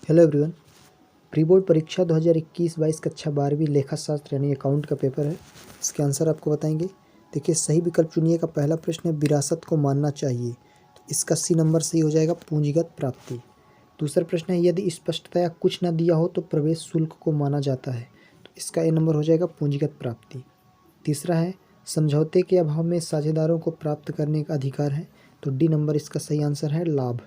Hello everyone. Pre board परीक्षा 2021-22 कक्षा 12वीं लेखा शास्त्र यानी अकाउंट का पेपर है। इसके आंसर आपको बताएंगे। देखिए, सही विकल्प चुनिए का पहला प्रश्न है विरासत को मानना चाहिए, तो इसका सी नंबर सही हो जाएगा पूंजीगत प्राप्ति। दूसरा प्रश्न है यदि स्पष्टतया कुछ न दिया हो तो प्रवेश शुल्क को माना जाता है, तो इसका ए नंबर हो जाएगा पूंजीगत प्राप्ति। तीसरा है समझौते के अभाव में साझेदारों को प्राप्त करने का अधिकार है, तो डी नंबर इसका सही आंसर है लाभ।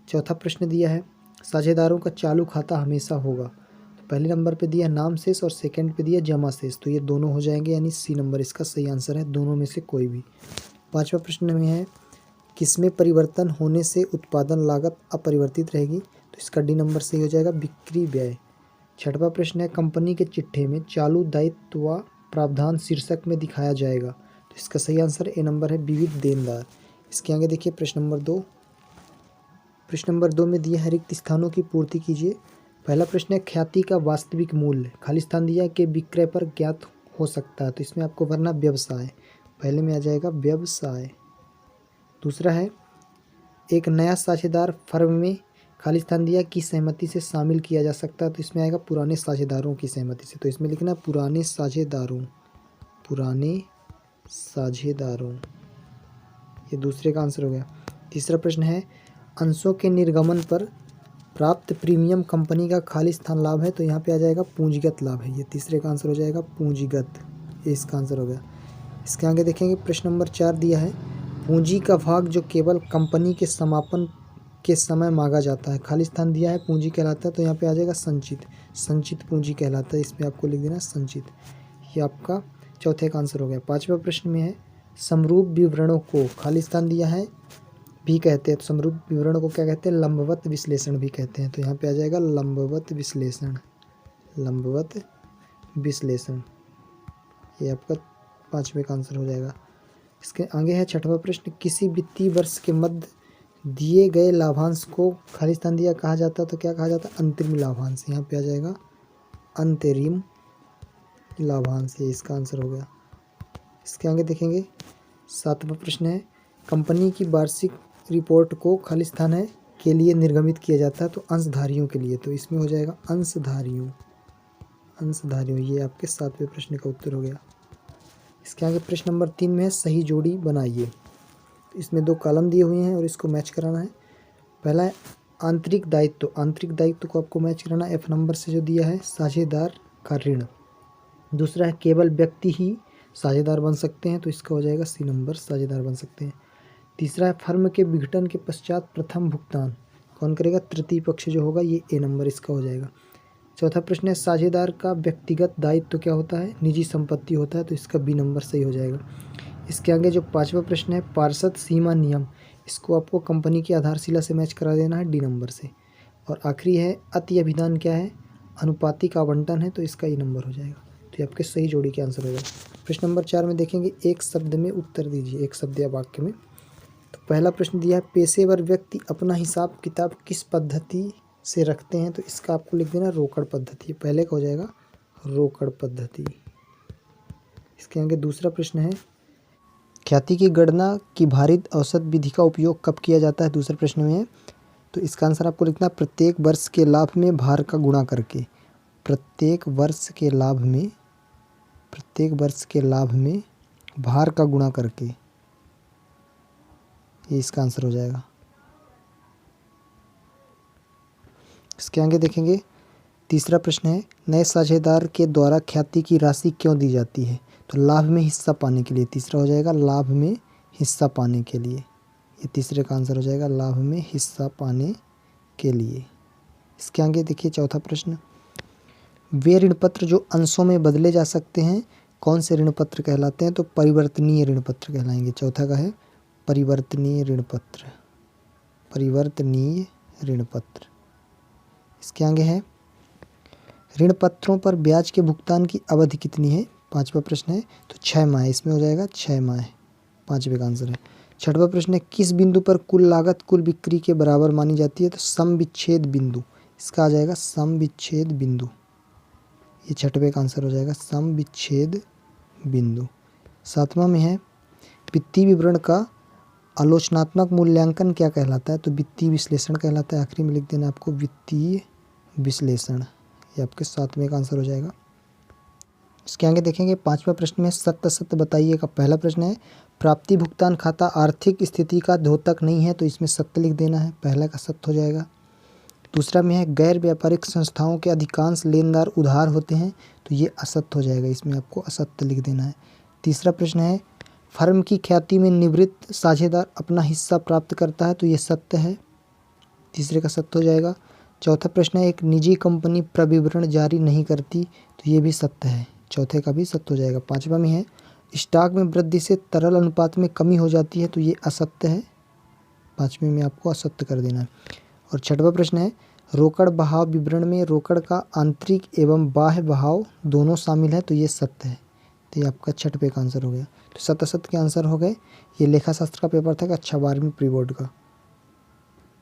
चौथा प्रश्न दिया है साझेदारों का चालू खाता हमेशा होगा, तो पहले नंबर पे दिया नाम शेष और सेकंड पे दिया जमा शेष, तो ये दोनों हो जाएंगे यानी सी नंबर इसका सही आंसर है, दोनों में से कोई भी। पांचवा प्रश्न में है किसमें परिवर्तन होने से उत्पादन लागत अपरिवर्तित रहेगी, तो इसका डी नंबर सही हो जाएगा बिक्री व्यय। छठवां प्रश्न है कंपनी के चिट्ठे में चालू दायित्व व प्रावधान शीर्षक में दिखाया जाएगा, तो इसका सही आंसर ए नंबर है विविध देनदार। इसके आगे देखिए प्रश्न नंबर 2। प्रश्न नंबर 2 में दिया है रिक्त स्थानों की पूर्ति कीजिए। पहला प्रश्न है ख्याति का वास्तविक मूल्य, खाली स्थान दिया है कि विक्रय पर ज्ञात हो सकता है, तो इसमें आपको भरना व्यवसाय, पहले में आ जाएगा व्यवसाय। दूसरा है एक नया साझेदार फर्म में, खाली स्थान दिया की सहमति से शामिल किया जा सकता है, तो इसमें आएगा पुराने साझेदारों की सहमति से, तो इसमें लिखना पुराने साझेदारों, पुराने साझेदारों, ये दूसरे का आंसर हो गया। तीसरा प्रश्न है अंशों के निर्गमन पर प्राप्त प्रीमियम कंपनी का खाली स्थान लाभ है, तो यहाँ पे आ जाएगा पूंजीगत लाभ है, ये तीसरे का आंसर हो जाएगा पूंजीगत, ये इसका आंसर हो गया। इसके आगे देखेंगे प्रश्न नंबर 4 दिया है पूंजी का भाग जो केवल कंपनी के समापन के समय मांगा जाता है, खाली स्थान दिया है पूंजी कहलाता है, तो यहाँ पे आ जाएगा संचित, संचित पूंजी कहलाता है, इसमें आपको लिख देना संचित, ये आपका चौथे का आंसर हो गया। पाँचवा प्रश्न में है समरूप विवरणों को, खाली स्थान दिया है भी कहते हैं, तो समरूप विवरण को क्या कहते हैं लंबवत विश्लेषण भी कहते हैं, तो यहाँ पे आ जाएगा लंबवत विश्लेषण, लंबवत विश्लेषण, ये आपका पाँचवें का आंसर हो जाएगा। इसके आगे है छठवां प्रश्न किसी वित्तीय वर्ष के मध्य दिए गए लाभांश को, खाली स्थान दिया कहा जाता है, तो क्या कहा जाता है अंतरिम लाभांश, यहाँ पे आ जाएगा अंतरिम लाभांश, ये इसका आंसर हो गया। इसके आगे देखेंगे सातवां प्रश्न है कंपनी की वार्षिक रिपोर्ट को, खाली स्थान है के लिए निर्गमित किया जाता है, तो अंशधारियों के लिए, तो इसमें हो जाएगा अंशधारियों, अंशधारियों, ये आपके सातवें प्रश्न का उत्तर हो गया। इसके आगे प्रश्न नंबर 3 में है सही जोड़ी बनाइए, तो इसमें 2 कॉलम दिए हुए हैं और इसको मैच कराना है। पहला है आंतरिक दायित्व, आंतरिक दायित्व को आपको मैच कराना है F नंबर से जो दिया है साझेदार का ऋण। दूसरा है केवल व्यक्ति ही साझेदार बन सकते हैं, तो इसका हो जाएगा सी नंबर साझेदार बन सकते हैं। तीसरा है फर्म के विघटन के पश्चात प्रथम भुगतान कौन करेगा, तृतीय पक्ष जो होगा, ये ए नंबर इसका हो जाएगा। चौथा प्रश्न है साझेदार का व्यक्तिगत दायित्व क्या होता है, निजी संपत्ति होता है, तो इसका बी नंबर सही हो जाएगा। इसके आगे जो पांचवा प्रश्न है पार्षद सीमा नियम, इसको आपको कंपनी की आधारशिला से मैच करा देना है डी नंबर से। और आखिरी है अति अभिधान क्या है, अनुपातिक आवंटन है, तो इसका ई नंबर हो जाएगा। तो ये आपके सही जोड़ी के आंसर हो जाएगा। प्रश्न नंबर 4 में देखेंगे एक शब्द में उत्तर दीजिए, एक शब्द या वाक्य में। तो पहला प्रश्न दिया है पेशेवर व्यक्ति अपना हिसाब किताब किस पद्धति से रखते हैं, तो इसका आपको लिख देना रोकड़ पद्धति, पहले का हो जाएगा रोकड़ पद्धति। इसके आगे दूसरा प्रश्न है ख्याति की गणना की भारित औसत विधि का उपयोग कब किया जाता है, दूसरे प्रश्न में है, तो इसका आंसर आपको लिखना प्रत्येक वर्ष के लाभ में भार का गुणा करके, प्रत्येक वर्ष के लाभ में, प्रत्येक वर्ष के लाभ में भार का गुणा करके, ये इसका आंसर हो जाएगा। इसके आगे देखेंगे तीसरा प्रश्न है नए साझेदार के द्वारा ख्याति की राशि क्यों दी जाती है, तो लाभ में हिस्सा पाने के लिए, तीसरा हो जाएगा लाभ में हिस्सा पाने के लिए, ये तीसरे का आंसर हो जाएगा लाभ में हिस्सा पाने के लिए। इसके आगे देखिए चौथा प्रश्न वे ऋण पत्र जो अंशों में बदले जा सकते हैं कौन से ऋण पत्र कहलाते हैं, तो परिवर्तनीय ऋण पत्र कहलाएंगे। चौथा का है परिवर्तनीय ऋण पत्र, परिवर्तनीय ऋण पत्र। इसके आगे है ऋण पत्रों पर ब्याज के भुगतान की अवधि कितनी है, पांचवा प्रश्न है, तो 6 माह, इसमें हो जाएगा 6 माह, पांचवे का आंसर है। छठवां प्रश्न है किस बिंदु पर कुल लागत कुल बिक्री के बराबर मानी जाती है, तो सम विच्छेद बिंदु, इसका आ जाएगा सम विच्छेद बिंदु, ये छठवें का आंसर हो जाएगा सम विच्छेद बिंदु। सातवां में है वित्तीय विवरण का आलोचनात्मक मूल्यांकन क्या कहलाता है, तो वित्तीय विश्लेषण कहलाता है। आखिरी में लिख देना आपको वित्तीय विश्लेषण, ये आपके 7वें का आंसर हो जाएगा। इसके आगे देखेंगे 5वां प्रश्न में सत्य असत्य बताइए का पहला प्रश्न है प्राप्ति भुगतान खाता आर्थिक स्थिति का द्योतक नहीं है, तो इसमें सत्य लिख देना है, पहला का सत्य हो जाएगा। दूसरा में है गैर व्यापारिक संस्थाओं के अधिकांश लेनदार उधार होते हैं, तो ये असत्य हो जाएगा, इसमें आपको असत्य लिख देना है। तीसरा प्रश्न है फर्म की ख्याति में निवृत्त साझेदार अपना हिस्सा प्राप्त करता है, तो ये सत्य है, तीसरे का सत्य हो जाएगा। चौथा प्रश्न है एक निजी कंपनी प्रविवरण जारी नहीं करती, तो ये भी सत्य है, चौथे का भी सत्य हो जाएगा। पांचवा में है स्टॉक में वृद्धि से तरल अनुपात में कमी हो जाती है, तो ये असत्य है, पांचवें में आपको असत्य कर देना है। और छठवां प्रश्न है रोकड़ बहाव विवरण में रोकड़ का आंतरिक एवं बाह्य बहाव दोनों शामिल है, तो ये सत्य है, तो ये आपका छठवें का आंसर हो गया। तो सत्य असत्य के आंसर हो गए। ये लेखा शास्त्र का पेपर था, अच्छा 12वीं प्री बोर्ड का।